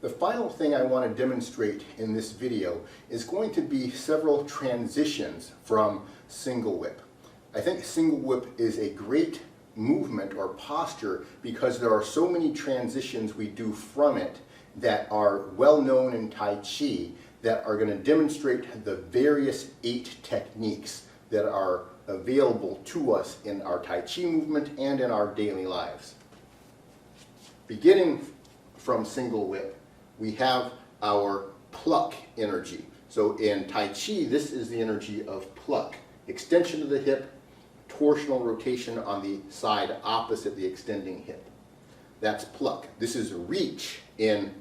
The final thing I want to demonstrate in this video is going to be several transitions from single whip. I think single whip is a great movement or posture because there are so many transitions we do from it that are well known in Tai Chi that are going to demonstrate the various 8 techniques that are available to us in our Tai Chi movement and in our daily lives. Beginning from single whip, we have our pluck energy. So in Tai Chi, this is the energy of pluck. Extension of the hip, torsional rotation on the side opposite the extending hip. That's pluck. This is reach in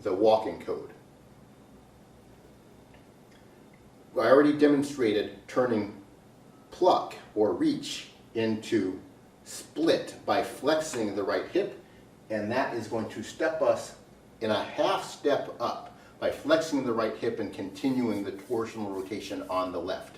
the walking code. I already demonstrated turning pluck or reach into split by flexing the right hip, and that is going to step us in a half step up by flexing the right hip and continuing the torsional rotation on the left.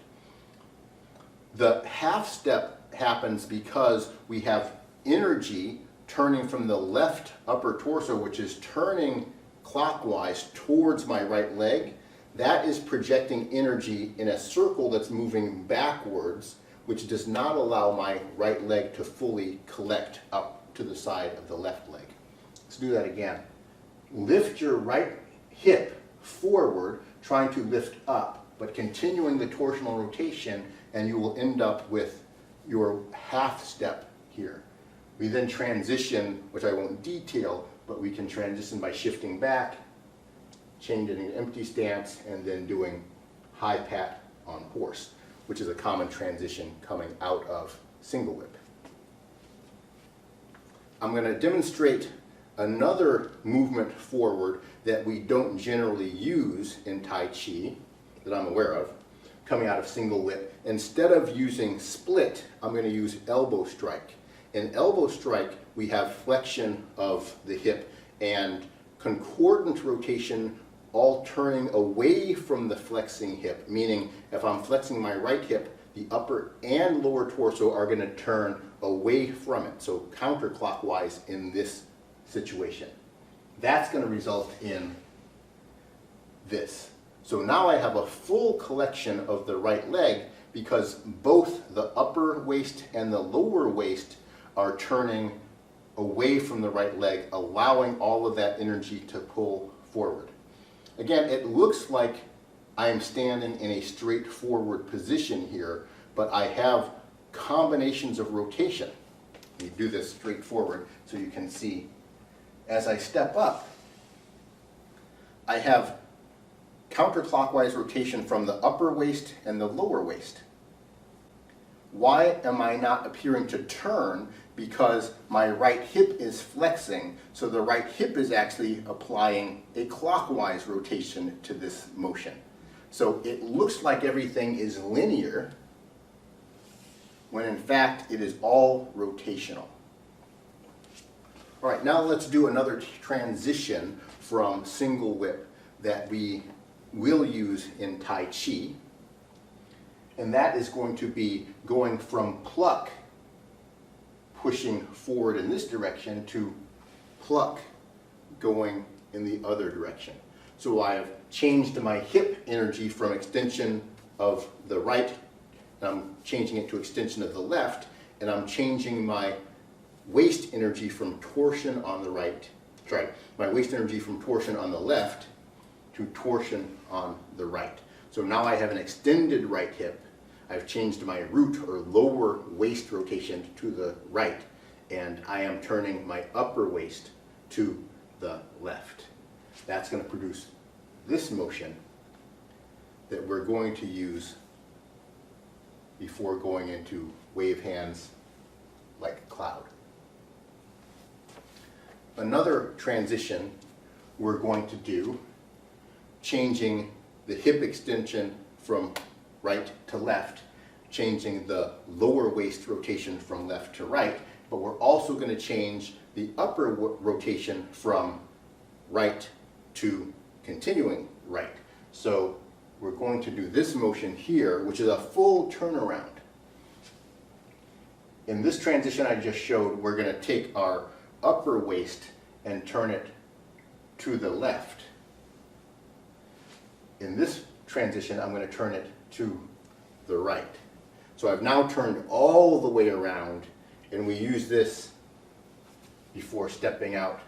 The half step happens because we have energy turning from the left upper torso, which is turning clockwise towards my right leg. That is projecting energy in a circle that's moving backwards, which does not allow my right leg to fully collect up to the side of the left leg. Let's do that again. Lift your right hip forward, trying to lift up, but continuing the torsional rotation, and you will end up with your half step here. We then transition, which I won't detail, but we can transition by shifting back, changing an empty stance, and then doing high pat on horse, which is a common transition coming out of single whip. I'm going to demonstrate another movement forward that we don't generally use in Tai Chi, that I'm aware of, coming out of single whip. Instead of using split, I'm going to use elbow strike. In elbow strike, we have flexion of the hip and concordant rotation, all turning away from the flexing hip, meaning if I'm flexing my right hip, the upper and lower torso are going to turn away from it, so counterclockwise in this situation. That's going to result in this. So now I have a full collection of the right leg because both the upper waist and the lower waist are turning away from the right leg, allowing all of that energy to pull forward. Again, it looks like I am standing in a straightforward position here, but I have combinations of rotation. Let me do this straightforward so you can see. As I step up, I have counterclockwise rotation from the upper waist and the lower waist. Why am I not appearing to turn? Because my right hip is flexing, so the right hip is actually applying a clockwise rotation to this motion. So it looks like everything is linear, when in fact it is all rotational. All right, now let's do another transition from single whip that we will use in Tai Chi. And that is going to be going from pluck, pushing forward in this direction, to pluck, going in the other direction. So I have changed my hip energy from extension of the right, and I'm changing it to extension of the left, and I'm changing my waist energy from torsion on the right, my waist energy from torsion on the left to torsion on the right. So now I have an extended right hip. I've changed my root or lower waist rotation to the right, and I am turning my upper waist to the left. That's going to produce this motion that we're going to use before going into wave hands like cloud. Another transition we're going to do, changing the hip extension from right to left, changing the lower waist rotation from left to right, but we're also going to change the upper rotation from right to continuing right. So we're going to do this motion here, which is a full turnaround. In this transition I just showed, we're going to take our upper waist and turn it to the left. In this transition, I'm going to turn it to the right. So I've now turned all the way around, and we use this before stepping out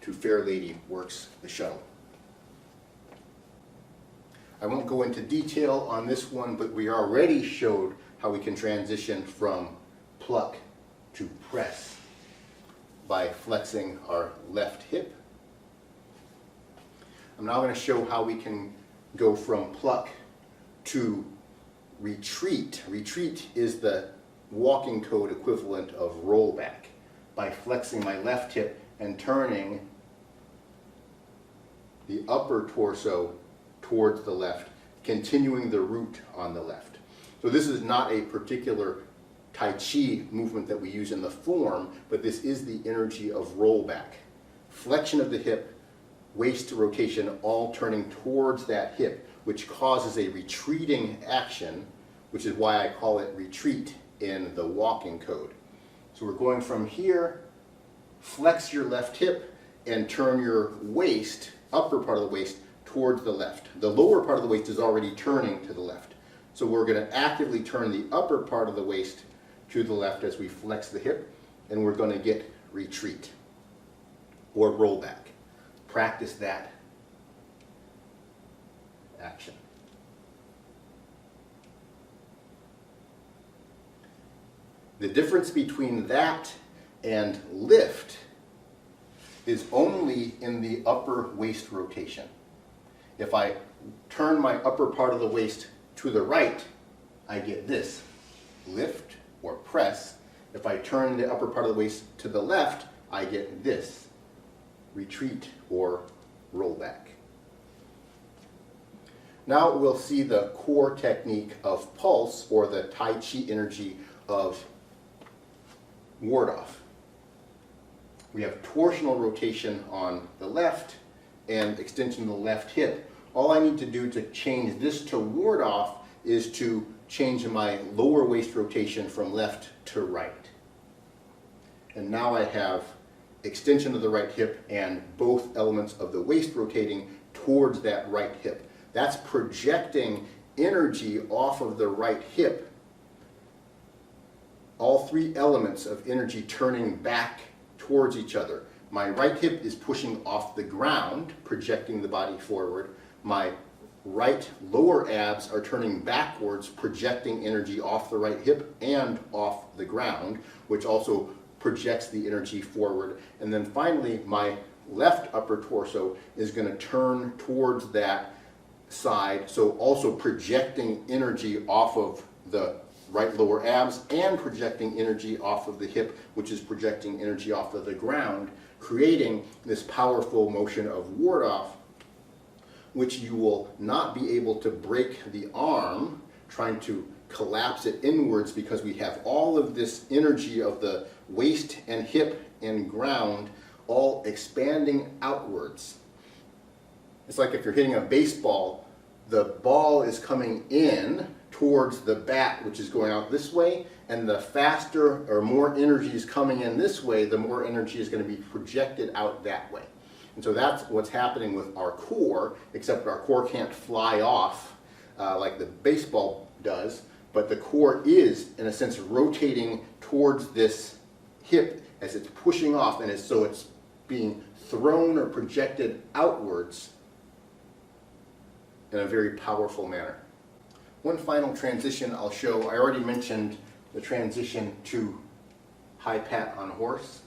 to Fair Lady Works the shuttle. I won't go into detail on this one, but we already showed how we can transition from pluck to press by flexing our left hip. I'm now going to show how we can go from pluck to retreat. Retreat is the walking code equivalent of rollback by flexing my left hip and turning the upper torso towards the left, continuing the root on the left. So this is not a particular Tai Chi movement that we use in the form, but this is the energy of rollback. Flexion of the hip, waist to rotation, all turning towards that hip, which causes a retreating action, which is why I call it retreat in the walking code. So we're going from here, flex your left hip, and turn your waist, upper part of the waist, towards the left. The lower part of the waist is already turning to the left. So we're going to actively turn the upper part of the waist to the left as we flex the hip, and we're going to get retreat or rollback. Practice that action. The difference between that and lift is only in the upper waist rotation. If I turn my upper part of the waist to the right, I get this, lift or press. If I turn the upper part of the waist to the left, I get this, retreat or rollback. Now we'll see the core technique of pulse, or the Tai Chi energy of ward off. We have torsional rotation on the left and extension of the left hip. All I need to do to change this to ward off is to change my lower waist rotation from left to right. And now I have extension of the right hip and both elements of the waist rotating towards that right hip. That's projecting energy off of the right hip. All three elements of energy turning back towards each other. My right hip is pushing off the ground, projecting the body forward. My right lower abs are turning backwards, projecting energy off the right hip and off the ground, which also projects the energy forward. And then finally, my left upper torso is going to turn towards that side, so also projecting energy off of the right lower abs and projecting energy off of the hip, which is projecting energy off of the ground, creating this powerful motion of ward off, which you will not be able to break the arm trying to collapse it inwards, because we have all of this energy of the waist and hip and ground all expanding outwards. It's like if you're hitting a baseball, the ball is coming in towards the bat, which is going out this way, and the faster or more energy is coming in this way, the more energy is going to be projected out that way. And so that's what's happening with our core, except our core can't fly off like the baseball does, but the core is, in a sense, rotating towards this hip as it's pushing off, and so it's being thrown or projected outwards in a very powerful manner. One final transition I'll show. I already mentioned the transition to high pat on horse.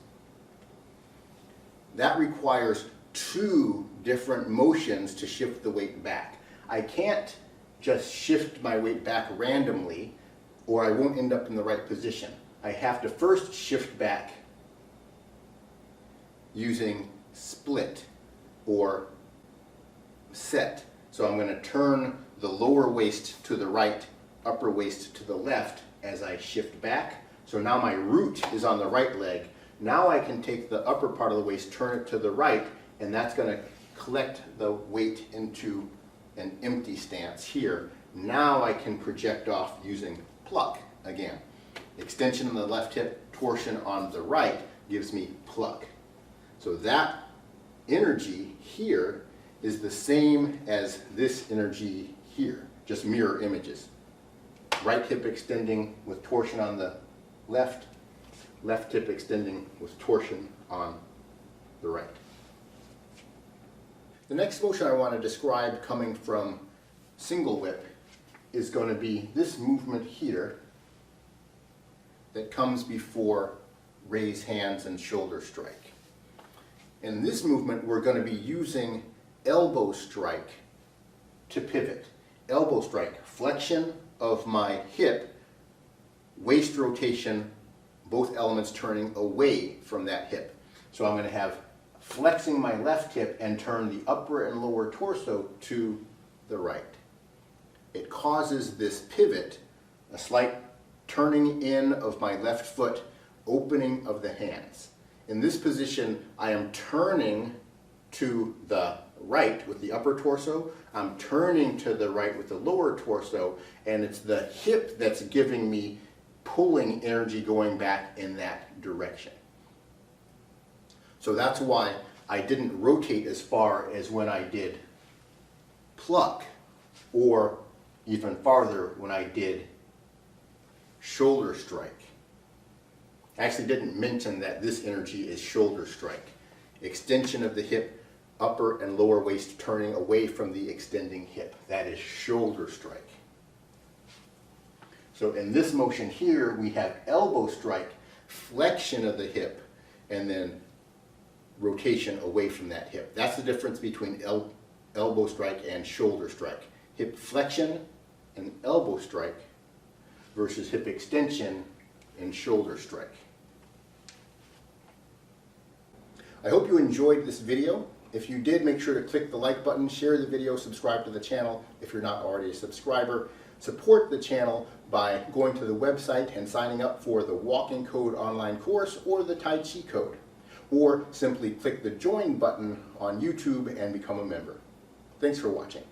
That requires two different motions to shift the weight back. I can't just shift my weight back randomly, or I won't end up in the right position. I have to first shift back using split or set. So I'm going to turn the lower waist to the right, upper waist to the left as I shift back. So now my root is on the right leg. Now I can take the upper part of the waist, turn it to the right, and that's going to collect the weight into an empty stance here. Now I can project off using pluck again. Extension on the left hip, torsion on the right gives me pluck. So that energy here is the same as this energy here, just mirror images. Right hip extending with torsion on the left, left hip extending with torsion on the right. The next motion I want to describe coming from single whip is going to be this movement here that comes before raise hands and shoulder strike. In this movement, we're going to be using elbow strike to pivot. Elbow strike, flexion of my hip, waist rotation, both elements turning away from that hip. So I'm going to have flexing my left hip and turn the upper and lower torso to the right. It causes this pivot, a slight turning in of my left foot, opening of the hands. In this position, I am turning to the right with the upper torso, I'm turning to the right with the lower torso, and it's the hip that's giving me pulling energy going back in that direction. So that's why I didn't rotate as far as when I did pluck, or even farther when I did shoulder strike. I actually didn't mention that this energy is shoulder strike. Extension of the hip, upper and lower waist turning away from the extending hip. That is shoulder strike. So in this motion here, we have elbow strike, flexion of the hip, and then rotation away from that hip. That's the difference between elbow strike and shoulder strike. Hip flexion and elbow strike versus hip extension and shoulder strike. I hope you enjoyed this video. If you did, make sure to click the like button, share the video, subscribe to the channel if you're not already a subscriber. Support the channel by going to the website and signing up for the Walking Code online course or the Tai Chi Code. Or simply click the join button on YouTube and become a member. Thanks for watching.